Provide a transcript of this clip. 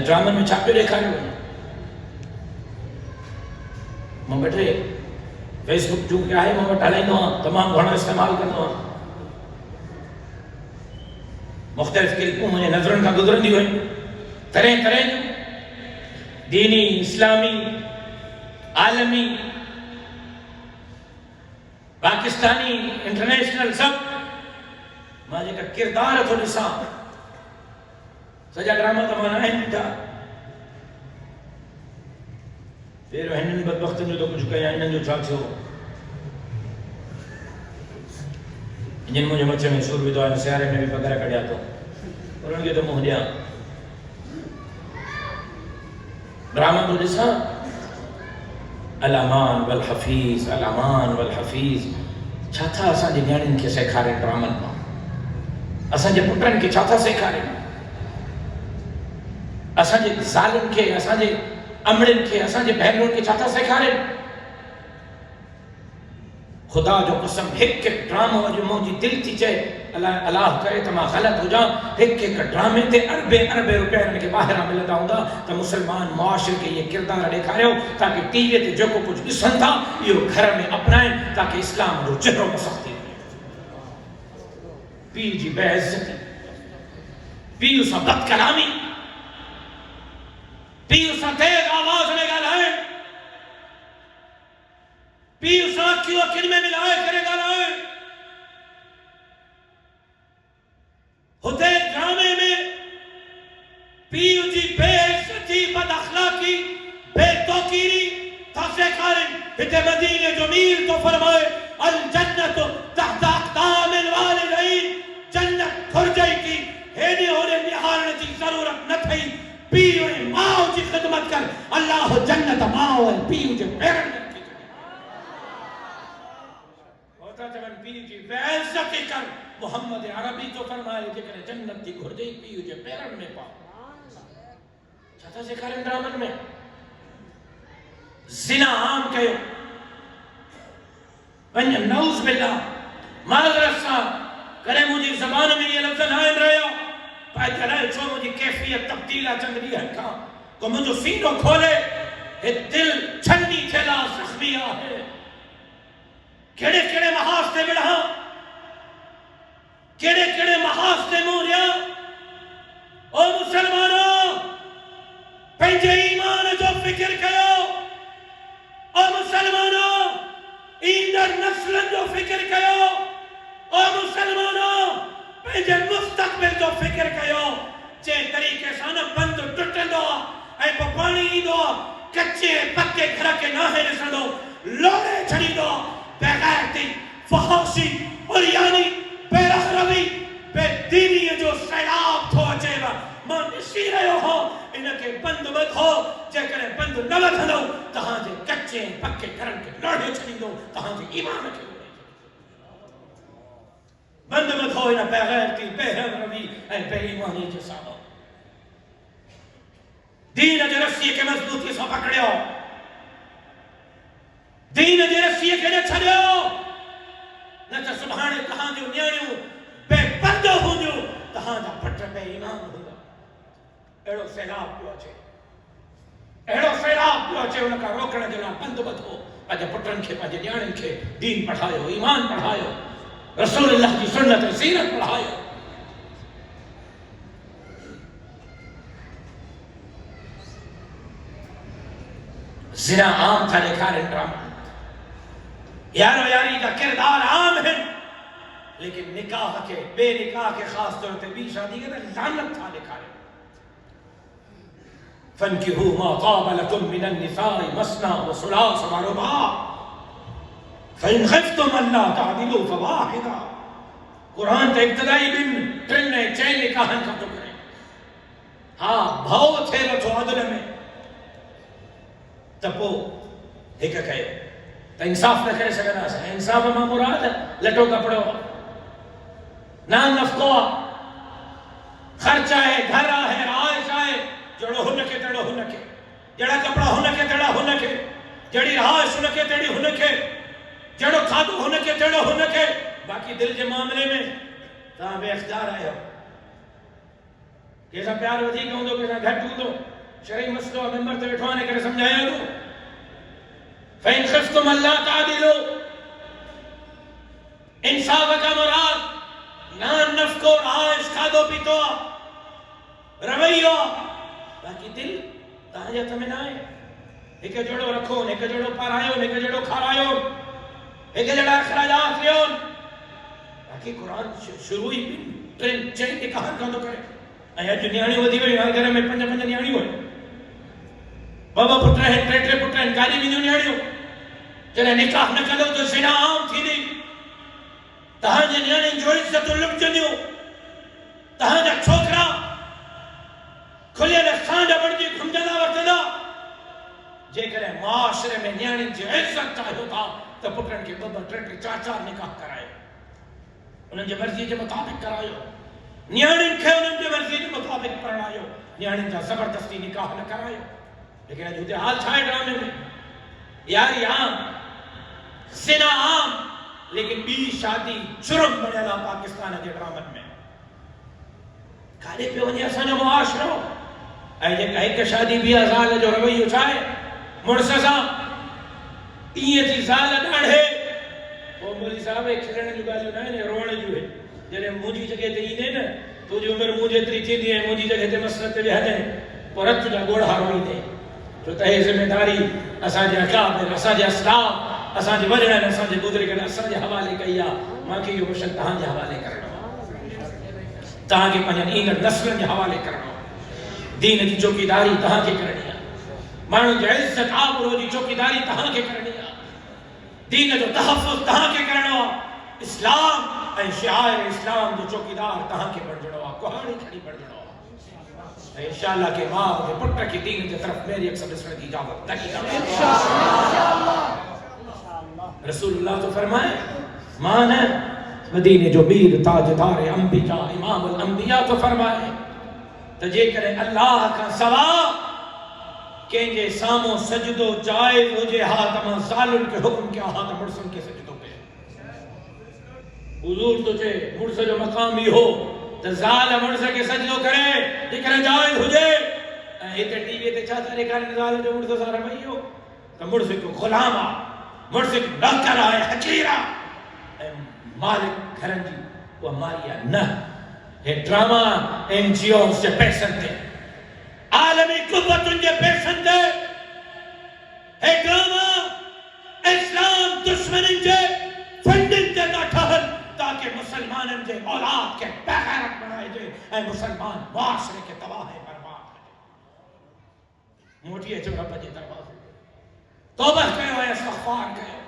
अॼु ड्रामनि में छा पियो ॾेखारियो वञे। मां वेठे फेसबुक जो क्या है, मां वटि हलाईंदो आहियां, तमामु घणो इस्तेमालु कंदो आहियां। मुख़्तलिफ़ क्लिपूं मुंहिंजे नज़रनि खां गुज़रंदियूं आहिनि, तरह तरह जूं दीनी, इस्लामी, आलमी, पाकिस्तानी, इंटरनेशनल, सब मां जेका किरदार थो ॾिसां, सॼा ड्रामा त मां न आहिनि ॾिठा। पहिरियों हिननि बदबख़्तनि जो त कुझु कया, हिननि जो छा थियो। जिन मुंहिंजे मथे में सूर विधो आहे, सियारे में बि पघर कढिया थो, उन्हनि खे त मुंहुं ॾियां। ड्रामा तो ॾिसां, अल-अमान वल हफ़ीज़, अल-अमान वल हफ़ीज़। छा था असांजे न्याणियुनि खे सेखारनि ड्रामनि मां? असांजे पुटनि खे छा था सेखारनि? असांजे ज़ालुनि खे, असांजे अमड़ियुनि खे, असांजे भेनरुनि खे छा था सेखारनि? खुदा जो कसम, हिकु हिकु ड्रामो, अॼु मुंहिंजी दिलि थी चए, अलाह करे त मां ग़लति हुजां, हिकु हिकु ड्रामे ते अरबे अरबे रुपया हिननि खे ॿाहिरां मिलंदा हूंदा त मुस्लमान मुआशिरे खे इहे किरदार ॾेखारियो ताकी टीवीअ ते जेको कुझु ॾिसनि था इहो घर में अपनाइनि, ताकी इस्लाम जो चहिरो मसख़ थी वञे। पीउ जी बेइज़्ज़ती, पीउ सां बदकलामी, पीउ सां तेज़ आवाज़ में ॻाल्हाइण, पीउ सां अखियूं अखियुनि में मिलाए करे ॻाल्हाइण। हुते ड्रामे में पीउ जी बेइज़्ज़ती, बदअख़लाक़ी, बेतौक़ीरी था सेखारनि। हिते मदीने जो मीर तो फरमाए, अल जन्नतु तहत अक़दामिल वालिदैन, जन्नत खुरजई की हेॾे होॾे निहारण जी ज़रूरत न थई। पीउ ऐं माउ जी ख़िदमत कर, अल्लाह जन्नत माउ ऐं पीउ जे पेरनि में पीउ जी बेइज़्ज़ती कर। मोहम्मद अरबी तो फरमाए, जेकॾहिं जन्नत जी घुर्जे पीउ जे पेरनि में पाओ। छा था सेखारनि ड्रामनि में? ज़िना आम कयो, वञ नऊज़ बिल्लाह, माज़रत सां करे मुंहिंजी ज़बान में इहे लफ़्ज़ न आहिनि रहिया, पर कॾहिं छो मुंहिंजी कैफ़ियत तब्दील आहे चंद ॾींहंनि खां, को मुंहिंजो सीनो खोले, हे दिलि छन्नी थियल आहे, ज़ख़्मी आहे। केड़े केड़े महाज ते विढ़ा, केड़े केड़े महाज ते मुंह ॾियां। ओ मुसलमानो, पंहिंजे ईमान जो फ़िक्र कयो। ओ मुसलमानो, ईंदड़ नस्लनि जो फ़िक्र कयो। ओ मुसलमानो, पंहिंजे मुस्तक़बिल जो फ़िक्र कयो। जंहिं तरीक़े सां न बंद टुटंदो ऐं पोइ पाणी ईंदो, कचे पके घर खे नाहे ॾिसंदो, लोड़े छॾींदो। बेग़ैरती, फहाशी, उरियानी, बेरहरवी, बेदीनीअ जो सैलाब थो अचेव। मां ॾिसी रहियो हो, इनखे बंदि वधो। जेकॾहिं बंदि न वधंदो, तव्हांजे कचे पके घरनि खे लोड़े छॾींदो, तव्हांजे ईमान खे बंदि वधो हिन बेग़ैरती, बेरहरवी ऐं बेईमानी जे साम्हूं। दीन जे रस्सीअ खे मज़बूतीअ सां पकड़ियो, दीन जे रस्सीअ खे न छॾियो, न त सुभाणे तव्हांजूं न्याणियूं बेपर्दो हूंदियूं, तव्हांजा पुट बेईमान हूंदा। अहिड़ो सैलाब पियो अचे, अहिड़ो सैलाब पियो अचे। उनखां रोकण जे लाइ बंदि वधो, पंहिंजे पुटनि खे, पंहिंजे न्याणियुनि खे दीन पढ़ायो, ईमान पढ़ायो, रसूलुल्लाह जी सुन्नत ऐं सीरत पढ़ायो। ज़िना आम था ॾेखारनि ड्रामा, यारो यारी जा किरदार आम हैं, लेकिन निकाह के, बेनिकाह के, खास तौर पे बी शादी के लानत था ॾेखारनि। फनकिहू मा ताब लकुम मिनन निसाई मसना व सुलास व रुबा फइन खफ्तुम अल्ला तादिलू फवाहिदा। कुरान ते इब्तिदाई बिन टिन ऐं चइनि निकाहनि खां थो करे। हा, भउ थिए नथो अदल में, त पोइ हिकु कयो त इंसाफ़ न करे सघंदासीं। इंसाफ़ मां मुराद लटो कपिड़ो, नान नफ़्को आहे, ख़र्च आहे, घर आहे, आइश आहे, जहिड़ो हुनखे तहिड़ो हुनखे, जहिड़ा कपिड़ा हुनखे तहिड़ा हुनखे, जहिड़ी रहाइश हुनखे तहिड़ी हुनखे, जहिड़ो खाधो हुनखे तहिड़ो हुनखे। बाक़ी दिलि जे मामले में तव्हां बेइख्तियार आहियो। कैसा प्यार वधीक हूंदो कैसा घटि हूंदो शरई मसलो मेंबर ते वेठो आने करे समझाया तो फइन खफ्तुम अल्ला तादिलु इंसाफ का मुराद ना नफको आइश खादो पीतो रवैयो बाकी दिल तहांजे हथ में ना आहे एक जोड़ो रखो एक जोड़ो पारायो एक जोड़ो खारायो एक जड़ा अखराजात लियो बाकी कुरान शुरू ही ट्रेन चई के कहां कंदो करे अया दुनियाणी वधी वई घर में पंज पंज न्याणी हो बाबा पुत्र है टे पुत्र है गाड़ी में न्याणियो जने निकाह न कलो तो सिना आम थी दी तहां जे न्याणी जो इज्जत लुटजंदियो तहां जा छोकरा खुले ने सांड बणजी घुमजंदा वरतदा जे करे माशरे में न्याणी जी इज्जत चाहियो था तो पुत्रन के बाबा टे चार चार निकाह कराए उनन जे मर्जी के मुताबिक करायो न्याणी खे उनन जे मर्जी के मुताबिक पढ़ायो न्याणी जा जबरदस्ती निकाह न करायो लेकिन आज उते हाल छाए ड्रामे में यार आम सिना आम लेकिन बी शादी जुर्म बनेला पाकिस्तान के ड्रामन में काले पे वने असा जो मुआशरो ऐ जे एक शादी 20 साल जो रवैयो छाए मुर्ससा इए थी साल डाढ़े ओ मोली साहब खिलण जो गालियो ना ने रोण जो है जने मुजी जगह ते ईने न तो जो उम्र मुजे तरी थी है मुजी जगह ते मसरत ते हदे परत जा गोड़ा रोई दे तो तहे जिम्मेदारी असा जे अकाब असा जे अस्लाफ असा जे वजन असा जे गुजरे के असा जे हवाले कया माके यो मिशन तहां जे हवाले करनो तहां के पंजन ईंदड़ नस्लन जे हवाले करनो दीन की चौकीदारी तहां के करनी है मानू जे इज्जत आबरू जी चौकीदारी तहां के करनी है दीन जो तहफ्फुज तहां के करनो इस्लाम ऐ शिआर इस्लाम जो चौकीदार तहां के बणजणो कोहाड़ी खड़ी बणजणो इंशाअल्लाह के मां के पुत्र की दीन की तरफ मेरी एक सबसे की इजाजत नहीं इंशाअल्लाह रसूलुल्लाह तो फरमाए मान मदीने जो मीर ताजदार अंबिया इमाम अल अंबिया तो फरमाए तो जे करे अल्लाह का सवा के जे सामो सजदो जायज हो जे हाथ मा जालिम के हुक्म के हाथ मुर्सन के सजदो पे हुजूर तो जे मुर्स जो मकाम ही हो तो जाल मुर्स के सजदो करे दिकरे जायज हो जे इते टीवी ते छा तारे कान जाल जो मुर्स सारा भईयो तो मुर्स को गुलामा मुर्स को नौकर है हकीरा मालिक घरन जी वो मारिया न ये ड्रामा एनजीओ से पैसे थे आलमी कुव्वत उनके पैसे थे ये ड्रामा इस्लाम दुश्मन जे फंडिंग जे का ठहर ताकि मुसलमानन जे औलाद के बेगैरत बनाए जे ऐ मुसलमान माशरे के तबाह है बर्बाद है मोटी है जो रब जे दरबार तौबा कयो है इस्तगफार कयो